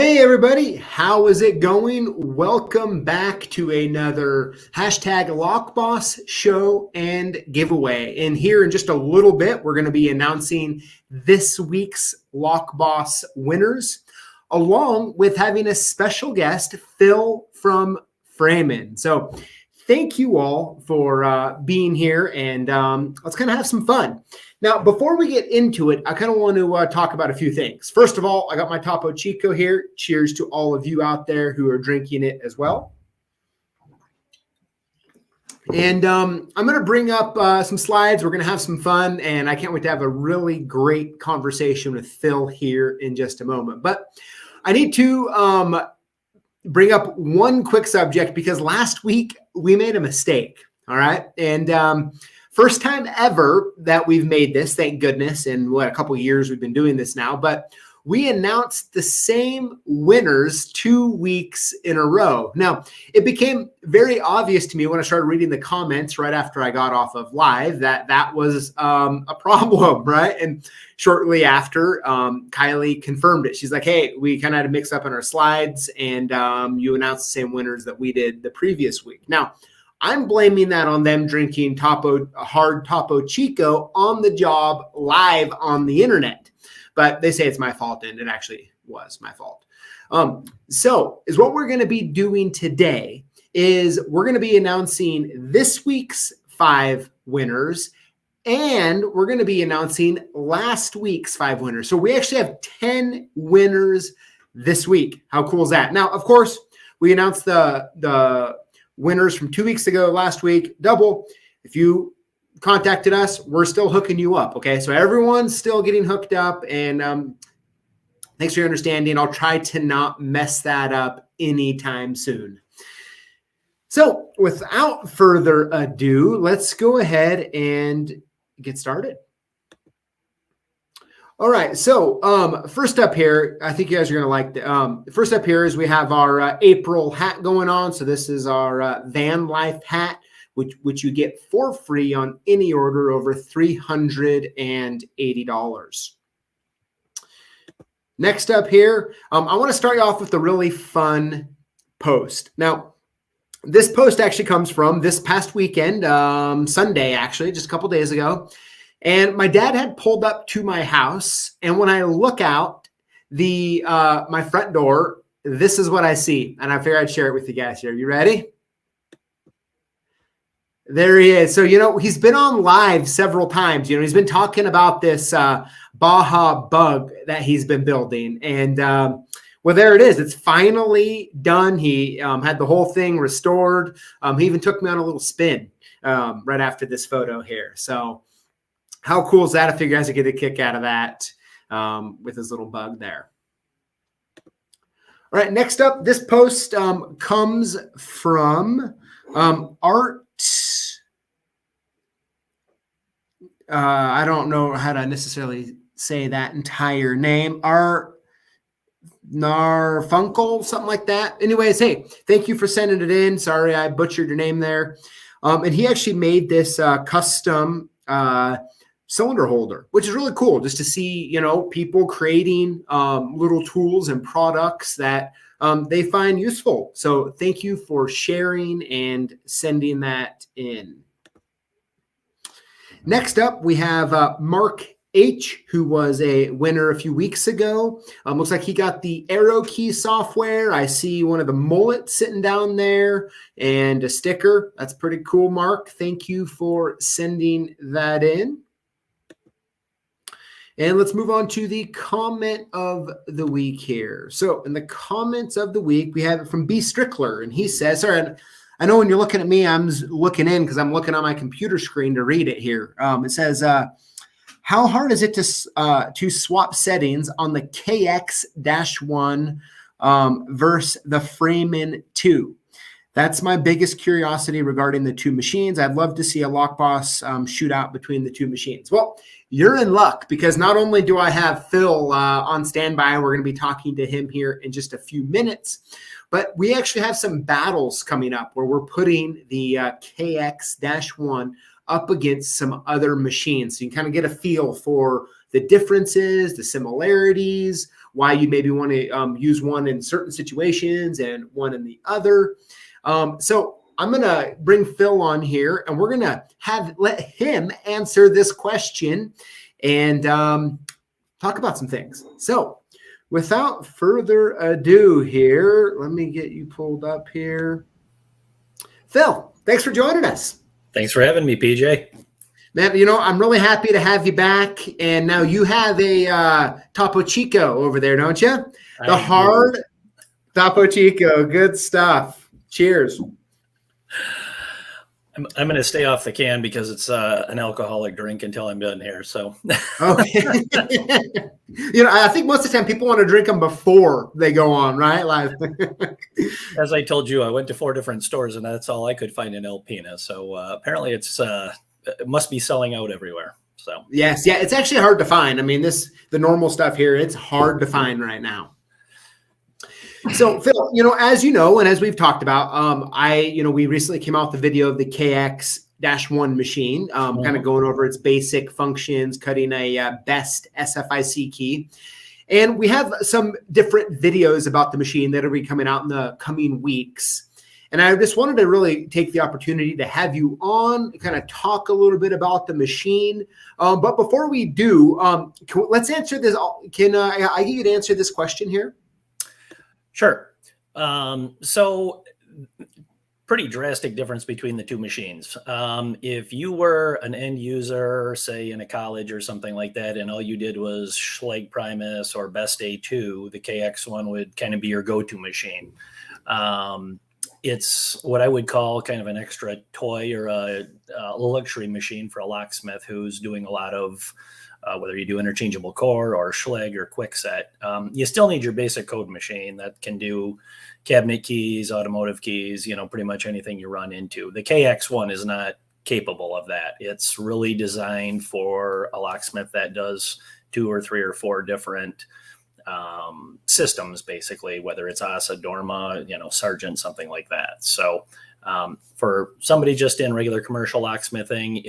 Hey everybody, how is it going? Welcome back to another hashtag Lockboss show and giveaway. And here in just a little bit, we're going to be announcing this week's Lockboss winners, along with having a special guest, Phil from Framon. So thank you all for being here, and let's kind of have some fun. Now, before we get into it, I kind of want to talk about a few things. First of all, I got my Topo Chico here. Cheers to all of you out there who are drinking it as well. And I'm going to bring up some slides. We're going to have some fun, and I can't wait to have a really great conversation with Phil here in just a moment. But I need to bring up one quick subject because last week we made a mistake, all right? And first time ever that we've made this, thank goodness, in a couple of years we've been doing this now, but we announced the same winners 2 weeks in a row. Now, it became very obvious to me when I started reading the comments right after I got off of live that was a problem, right? And shortly after, Kylie confirmed it. She's like, hey, we kind of had a mix up in our slides, and you announced the same winners that we did the previous week. Now, I'm blaming that on them drinking hard Topo Chico on the job live on the internet. But they say it's my fault, and it actually was my fault. So what we're going to be doing today is we're going to be announcing this week's 5 winners, and we're going to be announcing last week's 5 winners. So we actually have 10 winners this week. How cool is that? Now, of course, we announced the winners from 2 weeks ago, last week, double. If you contacted us, we're still hooking you up, okay? So everyone's still getting hooked up, and thanks for your understanding. I'll try to not mess that up anytime soon. So without further ado, let's go ahead and get started. All right, so first up here, I think you guys are going to like the first up here is we have our April hat going on. So this is our van life hat, which you get for free on any order over $380. Next up here, I want to start you off with a really fun post. Now, this post actually comes from this past weekend, Sunday, actually, just a couple days ago. And my dad had pulled up to my house, and when I look out my front door, this is what I see. And I figured I'd share it with you guys here. You ready? There he is. So, he's been on live several times. He's been talking about this Baja bug that he's been building. And, well, there it is. It's finally done. He had the whole thing restored. He even took me on a little spin right after this photo here. So how cool is that? I figure you guys would get a kick out of that with his little bug there. All right, next up, this post comes from Art. I don't know how to necessarily say that entire name. Art Narfunkel, something like that. Anyways, hey, thank you for sending it in. Sorry, I butchered your name there. And he actually made this custom cylinder holder, which is really cool just to see, people creating little tools and products that they find useful. So thank you for sharing and sending that in. Next up, we have Mark H, who was a winner a few weeks ago. Looks like he got the arrow key software. I see one of the mullets sitting down there and a sticker. That's pretty cool, Mark. Thank you for sending that in. And let's move on to the comment of the week here. So in the comments of the week, we have it from B. Strickler, and he says, sorry, I know when you're looking at me, I'm looking in because I'm looking on my computer screen to read it here. It says, how hard is it to swap settings on the KX-1 versus the Framon 2? That's my biggest curiosity regarding the 2 machines. I'd love to see a Lockboss shootout between the 2 machines. Well, you're in luck because not only do I have Phil on standby, and we're going to be talking to him here in just a few minutes, but we actually have some battles coming up where we're putting the KX-1 up against some other machines. So you can kind of get a feel for the differences, the similarities, why you maybe want to use one in certain situations and one in the other. So I'm going to bring Phil on here, and we're going to let him answer this question and talk about some things. So without further ado here, let me get you pulled up here. Phil, thanks for joining us. Thanks for having me, PJ. Man, I'm really happy to have you back. And now you have a Topo Chico over there, don't you? The hard Topo Chico. Good stuff. Cheers. I'm going to stay off the can because it's an alcoholic drink until I'm done here. So, okay. I think most of the time people want to drink them before they go on, right? Like, as I told you, I went to 4 different stores and that's all I could find in Alpena. So apparently it must be selling out everywhere. So yes, yeah, it's actually hard to find. I mean, the normal stuff here, it's hard to find right now. So Phil, as you know, and as we've talked about, we recently came out with the video of the KX-1 machine, kind of going over its basic functions, cutting a best SFIC key. And we have some different videos about the machine that will be coming out in the coming weeks. And I just wanted to really take the opportunity to have you on, kind of talk a little bit about the machine. But before we do, let's answer this. Can I get you to answer this question here? Sure. So pretty drastic difference between the two machines. If you were an end user, say in a college or something like that, and all you did was Schlage Primus or Best A2, the KX1 would kind of be your go-to machine. It's what I would call kind of an extra toy or a luxury machine for a locksmith who's doing a lot of whether you do interchangeable core or Schlage or Quickset. You still need your basic code machine that can do cabinet keys, automotive keys, pretty much anything you run into. The KX1 is not capable of that. It's really designed for a locksmith that does 2 or 3 or 4 different systems, basically, whether it's ASA, Dorma, Sargent, something like that. So for somebody just in regular commercial locksmithing,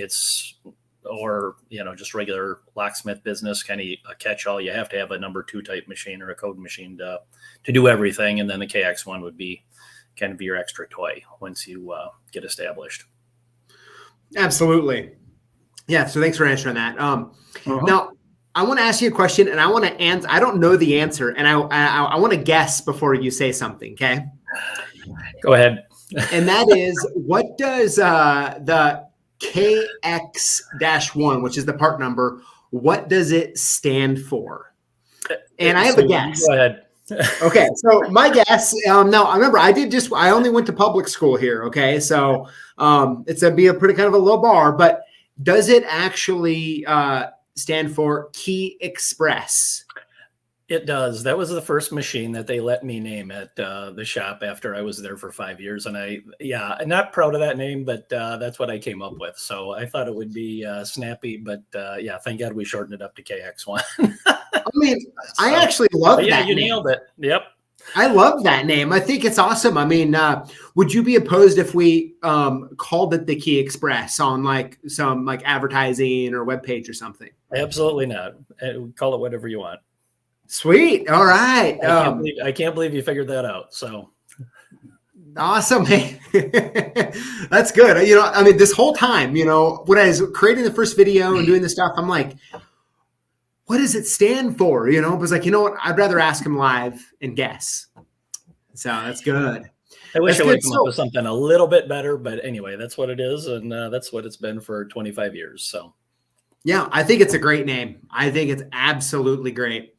or just regular locksmith business, kind of a catch-all, you have to have a number 2 type machine or a code machine to do everything. And then the KX1 would be kind of your extra toy once you get established. Absolutely. Yeah. So thanks for answering that. Now I want to ask you a question, and I want to answer. I don't know the answer, and I want to guess before you say something. Okay. Go ahead. And that is, what does the KX-1, which is the part number, what does it stand for? And I have a guess. Go ahead. Okay, so my guess. Now, I remember I only went to public school here. Okay, so it's a pretty kind of a low bar, but does it actually stand for Key Express? It does. That was the first machine that they let me name at the shop after I was there for 5 years. And I'm not proud of that name, but that's what I came up with. So I thought it would be snappy, but thank God we shortened it up to KX1. I mean, I actually love that. Yeah, you name. nailed it. Yep. I love that name. I think it's awesome. I mean, would you be opposed if we called it the Key Express on some advertising or webpage or something? Absolutely not. Call it whatever you want. Sweet. All right. I can't believe you figured that out. So awesome. That's good. I mean, this whole time, when I was creating the first video and doing this stuff, I'm like, what does it stand for? It was like, what? I'd rather ask him live and guess. So that's good. I wish I would come up with something a little bit better, but anyway, that's what it is. And that's what it's been for 25 years. So yeah, I think it's a great name. I think it's absolutely great.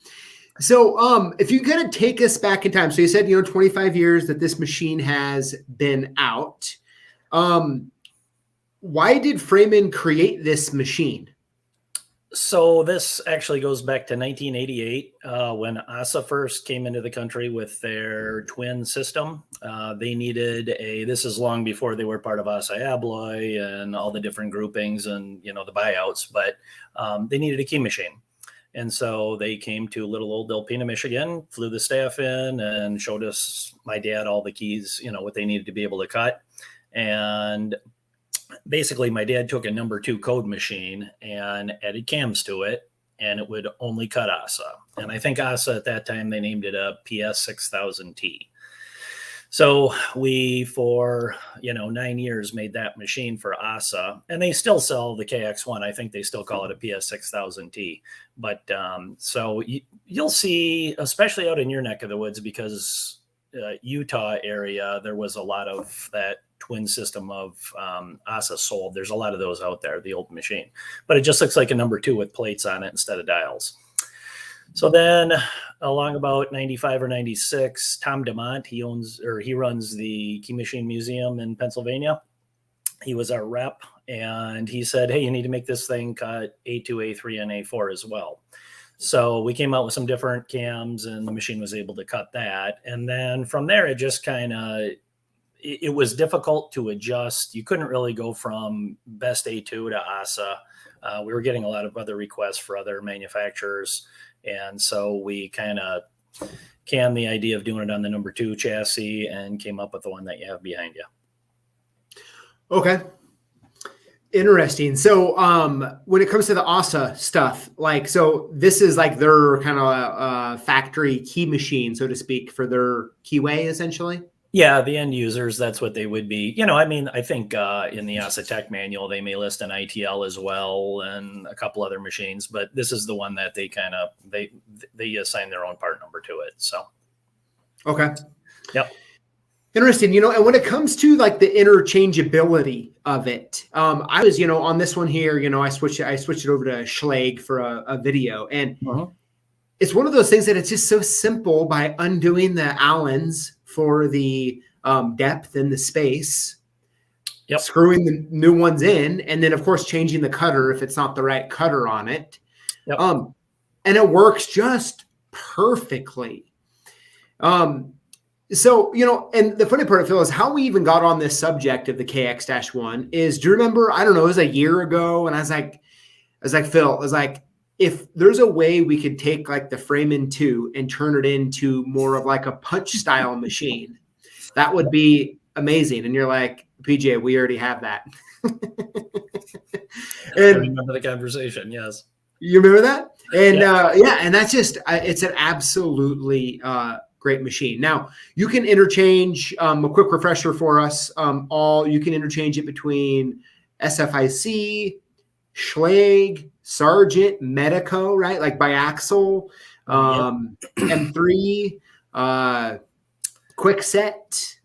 So if you kind of take us back in time, so you said, 25 years that this machine has been out. Why did Framon create this machine? So this actually goes back to 1988 when ASA first came into the country with their twin system. They needed this is long before they were part of ASA Abloy and all the different groupings and, the buyouts, but they needed a key machine. And so they came to little old Alpena, Michigan, flew the staff in and showed us, my dad, all the keys, what they needed to be able to cut. And basically my dad took a number 2 code machine and added cams to it and it would only cut ASA. And I think ASA at that time, they named it a PS6000T. So we, for 9 years, made that machine for ASA, and they still sell the KX1. I think they still call it a PS6000T. But so you'll see, especially out in your neck of the woods, because Utah area, there was a lot of that twin system of ASA sold. There's a lot of those out there, the old machine, but it just looks like a number 2 with plates on it instead of dials. So then along about 95 or 96, Tom DeMont, he runs the Key Machine Museum in Pennsylvania. He was our rep, and he said, hey, you need to make this thing cut A2, A3, and A4 as well. So we came out with some different cams, and the machine was able to cut that. And then from there, it just kind of, it was difficult to adjust. You couldn't really go from best A2 to ASA. We were getting a lot of other requests for other manufacturers. And so we kind of canned the idea of doing it on the number 2 chassis and came up with the one that you have behind you. Okay. Interesting. So when it comes to the ASA stuff, so this is like their kind of factory key machine, so to speak, for their keyway, essentially? Yeah, the end users, that's what they would be. I think in the ASA Tech manual, they may list an ITL as well and a couple other machines, but this is the one that they kind of, they assign their own part number to it. So. Okay. Yep. Interesting. And when it comes to like the interchangeability of it, I was, on this one here, I switched it over to Schlage for a video, and it's one of those things that it's just so simple by undoing the Allens for the depth and the space, screwing the new ones in, and then of course changing the cutter if it's not the right cutter on it. And it works just perfectly. So, and the funny part, Phil, is how we even got on this subject of the KX-1 is, do you remember, I don't know, it was a year ago, and I was like, Phil, if there's a way we could take like the Framon 2 and turn it into more of like a punch style machine, that would be amazing. And you're like, PJ, we already have that. I remember the conversation. Yes. You remember that? And and that's just, it's an absolutely great machine. Now you can interchange, a quick refresher for us. You can interchange it between SFIC, Schlage, Sargent, Medico, right? Like biaxial, M3, Quickset.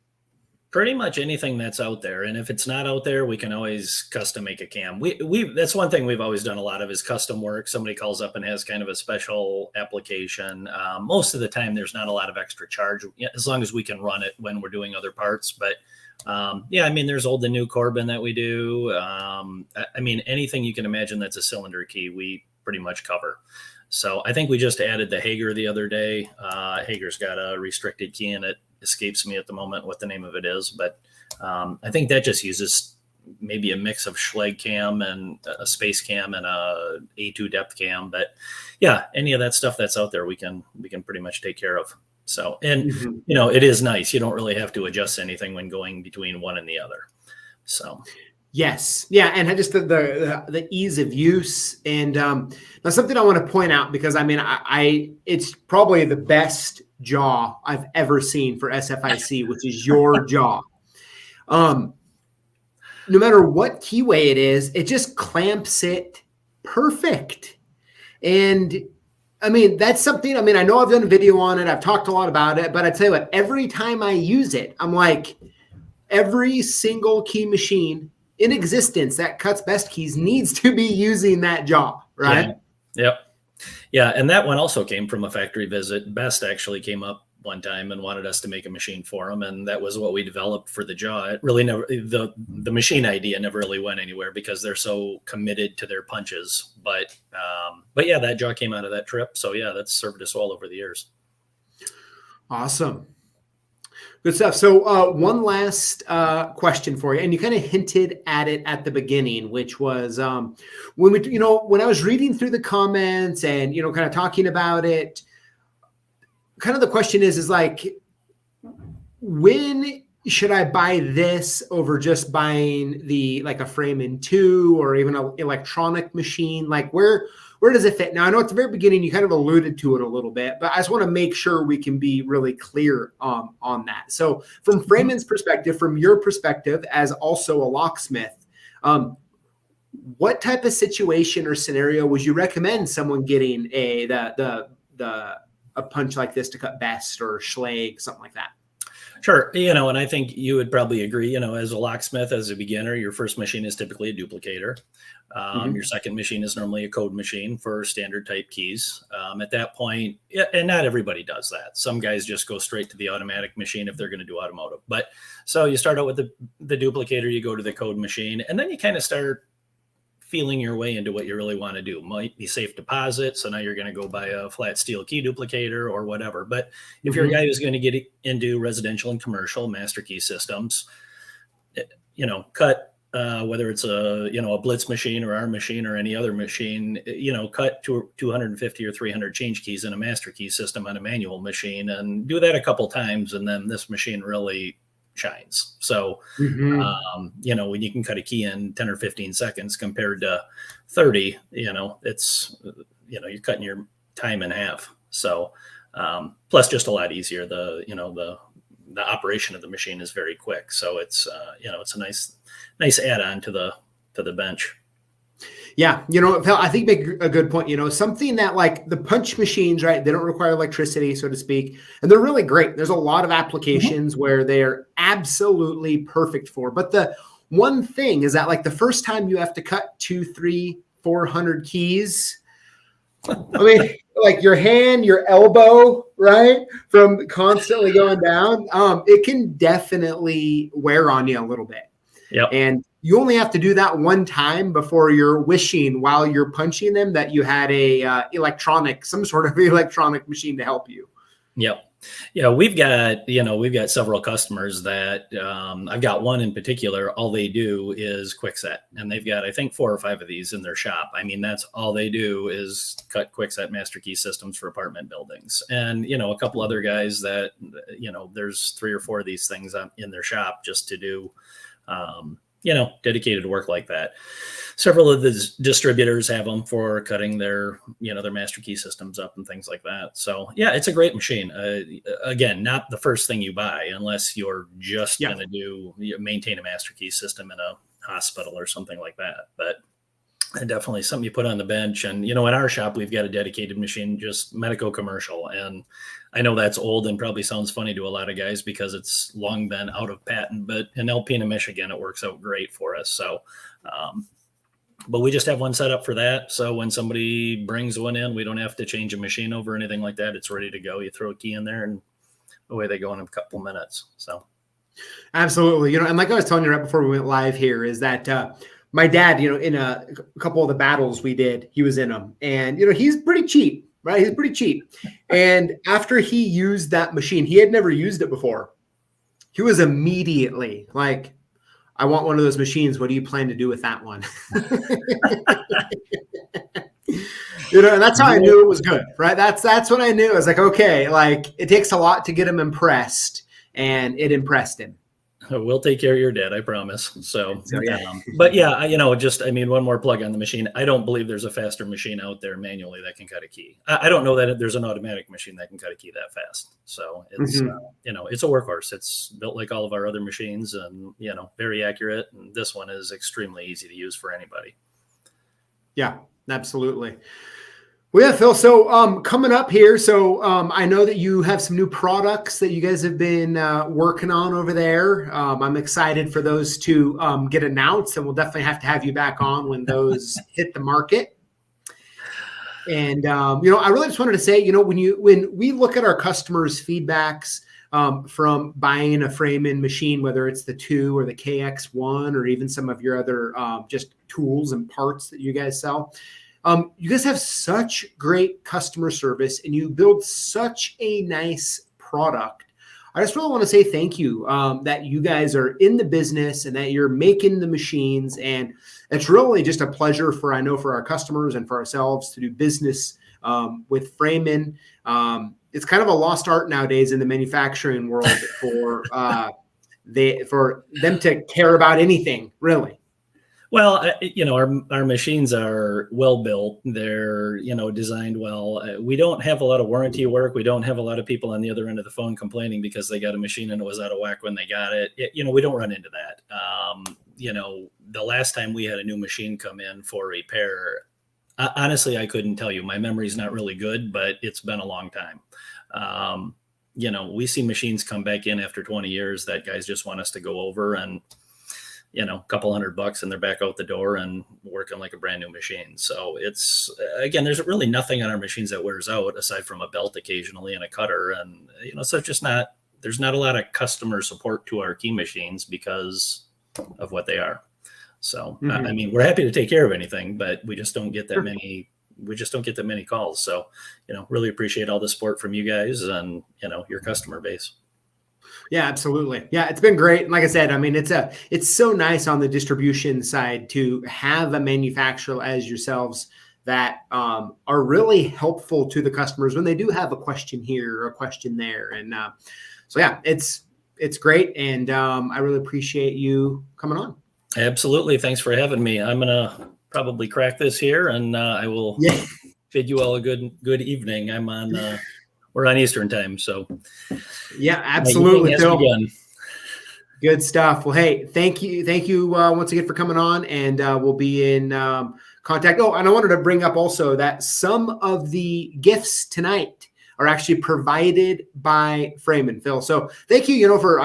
Pretty much anything that's out there. And if it's not out there, we can always custom make a cam. That's one thing we've always done a lot of is custom work. Somebody calls up and has kind of a special application. Most of the time, there's not a lot of extra charge as long as we can run it when we're doing other parts. But there's old and new Corbin that we do. Anything you can imagine that's a cylinder key, we pretty much cover. So I think we just added the Hager the other day. Hager's got a restricted key, and it escapes me at the moment what the name of it is. But I think that just uses maybe a mix of Schlage cam and a space cam and a A2 depth cam. But yeah, any of that stuff that's out there, we can pretty much take care of. So, and it is nice. You don't really have to adjust anything when going between one and the other. So, yes, yeah, and just the ease of use. And now something I want to point out, because it's probably the best jaw I've ever seen for SFIC, which is your jaw. No matter what keyway it is, it just clamps it perfect. And that's something, I know I've done a video on it. I've talked a lot about it, but I tell you what, every time I use it, I'm like, every single key machine in existence that cuts best keys needs to be using that jaw, right? Yeah. Yep. Yeah. And that one also came from a factory visit. Best actually came up one time and wanted us to make a machine for them. And that was what we developed for the jaw. It really never, the machine idea never really went anywhere because they're so committed to their punches. But yeah, that jaw came out of that trip. So yeah, that's served us well over the years. Awesome. Good stuff. So one last question for you, and you kind of hinted at it at the beginning, which was when I was reading through the comments and, kind of talking about it, kind of the question is like, when should I buy this over just buying like a Framon 2 or even an electronic machine? Like where where does it fit? Now, I know at the very beginning, you kind of alluded to it a little bit, but I just want to make sure we can be really clear on that. So from Framon's perspective, from your perspective as also a locksmith, what type of situation or scenario would you recommend someone getting a punch like this to cut best, or Schlage, something like that? Sure. And I think you would probably agree, as a locksmith, as a beginner, your first machine is typically a duplicator. Your second machine is normally a code machine for standard type keys. At that point, and not everybody does that. Some guys just go straight to the automatic machine if they're going to do automotive. But so you start out with the duplicator, you go to the code machine, and then you kind of start feeling your way into what you really want to do. Might be safe deposit, so now you're going to go buy a flat steel key duplicator or whatever. But if you're a guy who's going to get into residential and commercial master key systems, cut whether it's a Blitz machine or our machine or any other machine, cut to 250 or 300 change keys in a master key system on a manual machine, and do that a couple times, and then this machine really shines. So, when you can cut a key in 10 or 15 seconds compared to 30, it's, you're cutting your time in half. So, plus just a lot easier. The operation of the machine is very quick. So it's, it's a nice add-on to the bench. Yeah. Phil, I think you make a good point. Something that like the punch machines, right? They don't require electricity, so to speak. And they're really great. There's a lot of applications where they're absolutely perfect for. But the one thing is that like the first time you have to cut 200, 300, 400 keys, I mean, like your hand, your elbow, right? From constantly going down, it can definitely wear on you a little bit. Yep. And you only have to do that one time before you're wishing while you're punching them that you had some sort of electronic machine to help you. Yep. Yeah, we've got several customers that I've got one in particular. All they do is quickset, and they've got, I think, 4 or 5 of these in their shop. I mean, that's all they do is cut quickset master key systems for apartment buildings. And, a couple other guys that, there's 3 or 4 of these things in their shop just to do, dedicated work like that. Several of the distributors have them for cutting their master key systems up and things like that. So yeah, it's a great machine. Again, not the first thing you buy unless you're just going to maintain a master key system in a hospital or something like that. But definitely something you put on the bench. And, in our shop, we've got a dedicated machine, just medico commercial. And I know that's old and probably sounds funny to a lot of guys because it's long been out of patent, but in Alpena, Michigan, it works out great for us. So, but we just have one set up for that. So when somebody brings one in, we don't have to change a machine over or anything like that. It's ready to go. You throw a key in there and away they go in a couple minutes. So. Absolutely. And like I was telling you right before we went live here is that, my dad, in a couple of the battles we did, he was in them, and, he's pretty cheap, right? He's pretty cheap. And after he used that machine, he had never used it before. He was immediately like, I want one of those machines. What do you plan to do with that one? And that's how I knew it was good, right? That's when I knew. I was like, okay, like it takes a lot to get him impressed, and it impressed him. We'll take care of your dad, I promise. So but yeah, one more plug on the machine. I don't believe there's a faster machine out there manually that can cut a key. I don't know that there's an automatic machine that can cut a key that fast. So it's, it's a workhorse. It's built like all of our other machines and, very accurate. And this one is extremely easy to use for anybody. Yeah, absolutely. Well, yeah, Phil. So coming up here, so I know that you have some new products that you guys have been working on over there. I'm excited for those to get announced, and we'll definitely have to have you back on when those hit the market. And I really just wanted to say, when we look at our customers' feedbacks from buying a Framon machine, whether it's the 2 or the KX1 or even some of your other just tools and parts that you guys sell. You guys have such great customer service and you build such a nice product. I just really want to say thank you that you guys are in the business and that you're making the machines. And it's really just a pleasure for our customers and for ourselves to do business with Framon. It's kind of a lost art nowadays in the manufacturing world for them to care about anything, really. Well, our machines are well built. They're, designed well. We don't have a lot of warranty work. We don't have a lot of people on the other end of the phone complaining because they got a machine and it was out of whack when they got it. We don't run into that. The last time we had a new machine come in for repair, honestly, I couldn't tell you. My memory's not really good, but it's been a long time. We see machines come back in after 20 years that guys just want us to go over and, a couple $100 and they're back out the door and working like a brand new machine. So it's, again, there's really nothing on our machines that wears out aside from a belt occasionally and a cutter. And, so it's just there's not a lot of customer support to our key machines because of what they are. So, we're happy to take care of anything, but we just don't get that many. We just don't get that many calls. So, really appreciate all the support from you guys and, your customer base. Yeah, absolutely. Yeah, it's been great. And like I said, it's so nice on the distribution side to have a manufacturer as yourselves that are really helpful to the customers when they do have a question here or a question there. And so, yeah, it's great. And I really appreciate you coming on. Absolutely. Thanks for having me. I'm going to probably crack this here and I will bid you all a good evening. We're on Eastern time. So yeah, absolutely. Phil. Good stuff. Well, hey, thank you once again for coming on, and we'll be in contact. Oh, and I wanted to bring up also that some of the gifts tonight are actually provided by Framon, Phil. So thank you, for,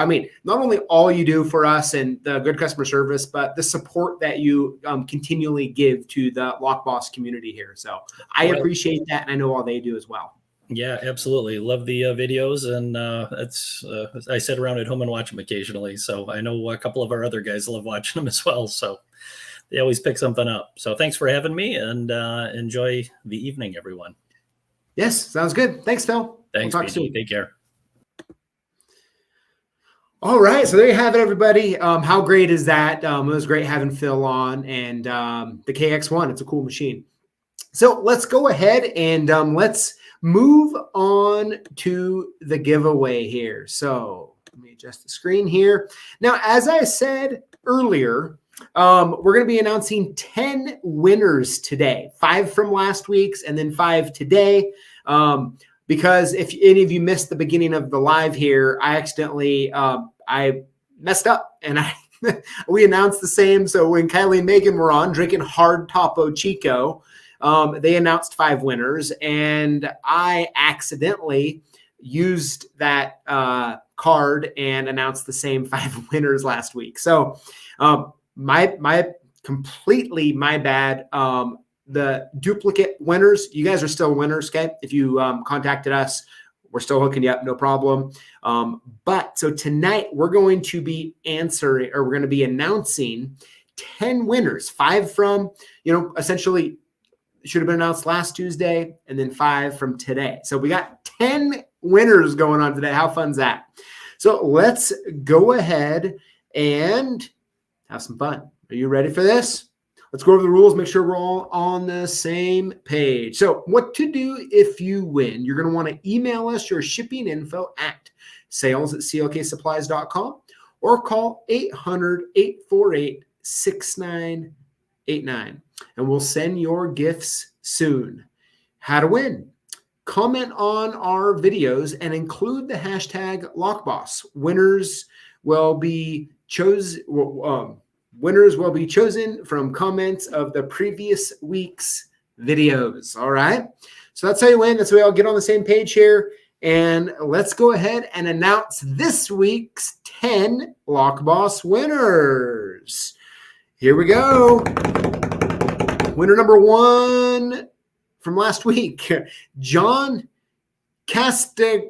not only all you do for us and the good customer service, but the support that you continually give to the Lockboss community here. So I appreciate that, and I know all they do as well. Yeah, absolutely. Love the videos, and I sit around at home and watch them occasionally. So I know a couple of our other guys love watching them as well. So they always pick something up. So thanks for having me, and enjoy the evening, everyone. Yes, sounds good. Thanks, Phil. Thanks, we'll talk soon. Take care. All right, so there you have it, everybody. How great is that? It was great having Phil on, and the KX1. It's a cool machine. So let's go ahead and let's move on to the giveaway here. So let me adjust the screen here. Now, as I said earlier, we're going to be announcing 10 winners today, 5 from last week's and then 5 today. Because if any of you missed the beginning of the live here, I accidentally, I messed up and we announced the same. So when Kylie and Megan were on drinking hard Topo Chico, they announced 5 winners, and I accidentally used that card and announced the same 5 winners last week. So completely my bad. The duplicate winners, you guys are still winners, okay? If you contacted us, we're still hooking you up, no problem. But so tonight we're going to be we're going to be announcing 10 winners, 5 from, essentially should have been announced last Tuesday, and then 5 from today. So we got 10 winners going on today. How fun's that? So let's go ahead and have some fun. Are you ready for this? Let's go over the rules, make sure we're all on the same page. So what to do if you win? You're going to want to email us your shipping info at sales@CLKsupplies.com or call 800-848-6989. And we'll send your gifts soon. How to win? Comment on our videos and include the hashtag Lockboss. Winners will be chosen. Winners will be chosen from comments of the previous week's videos. All right. So that's how you win. That's how we all get on the same page here. And let's go ahead and announce this week's 10 Lockboss winners. Here we go. Winner number 1 from last week, John Castigo,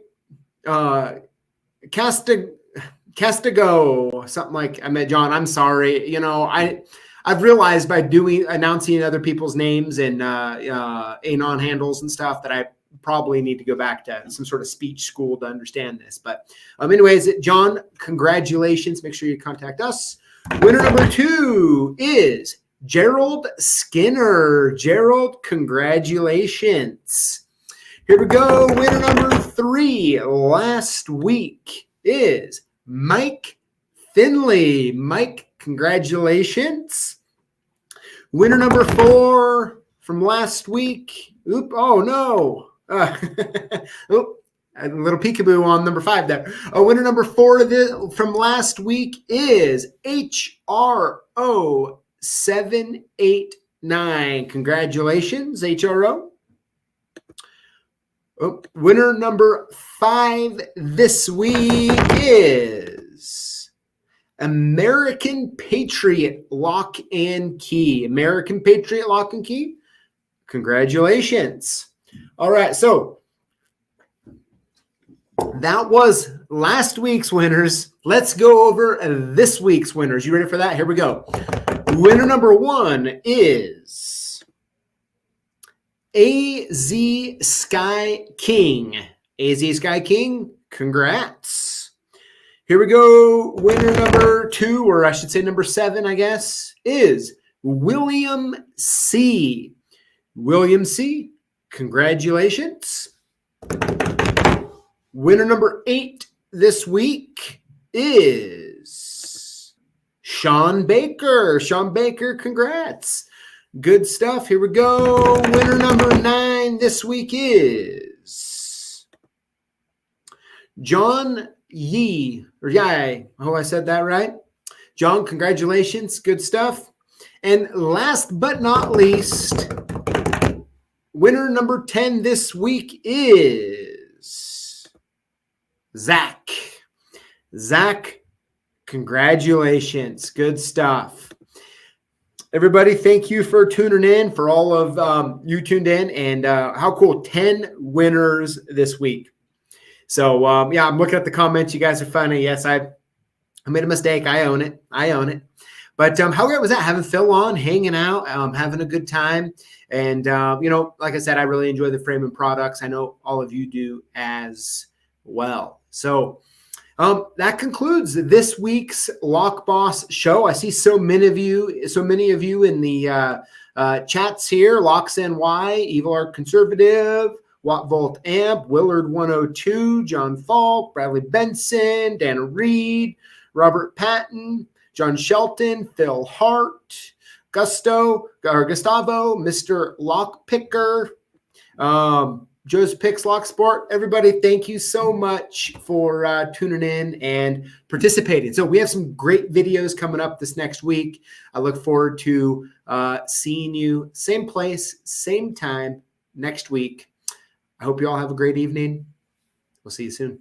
something like. I met John. I'm sorry. I've realized by announcing other people's names and anon handles and stuff that I probably need to go back to some sort of speech school to understand this. But anyways, John, congratulations. Make sure you contact us. Winner number 2 is Gerald Skinner. Gerald, congratulations. Here we go. Winner number 3 last week is Mike Finley. Mike, congratulations. Winner number 4 from last week. Oop! Oh no! Oop! A little peekaboo on number 5 there. Winner number 4 from last week is HRO789. Congratulations, HRO. Winner number 5 this week is American Patriot Lock and Key. American Patriot Lock and Key. Congratulations. All right, so that was last week's winners. Let's go over this week's winners. You ready for that? Here we go. Winner number 1 is AZ Sky King. AZ Sky King, congrats. Here we go. Winner number 2, or I should say number 7, I guess, is William C. William C., congratulations. Winner number 8 this week is Sean Baker. Sean Baker, congrats. Good stuff. Here we go. Winner number 9 this week is John Yee, or Yai. I hope I said that right. John, congratulations. Good stuff. And last but not least, winner number 10 this week is Zach. Zach, congratulations. Good stuff. Everybody, thank you for tuning in, for all of you tuned in, and how cool, 10 winners this week. So, yeah, I'm looking at the comments. You guys are funny. Yes, I made a mistake. I own it. I own it. But how great was that? Having Phil on, hanging out, having a good time. And, you know, like I said, I really enjoy the Framon products. I know all of you do as well. So that concludes this week's Lockboss show. I see so many of you in the chats here. Locks NY, Evil Art Conservative, Watt Volt Amp, Willard 102, John Falk, Bradley Benson, Dana Reed, Robert Patton, John Shelton, Phil Hart, Gustavo, Mr. Lockpicker, Joe's Picks Lock Sport. Everybody, thank you so much for tuning in and participating. So we have some great videos coming up this next week. I look forward to seeing you same place, same time next week. I hope you all have a great evening. We'll see you soon.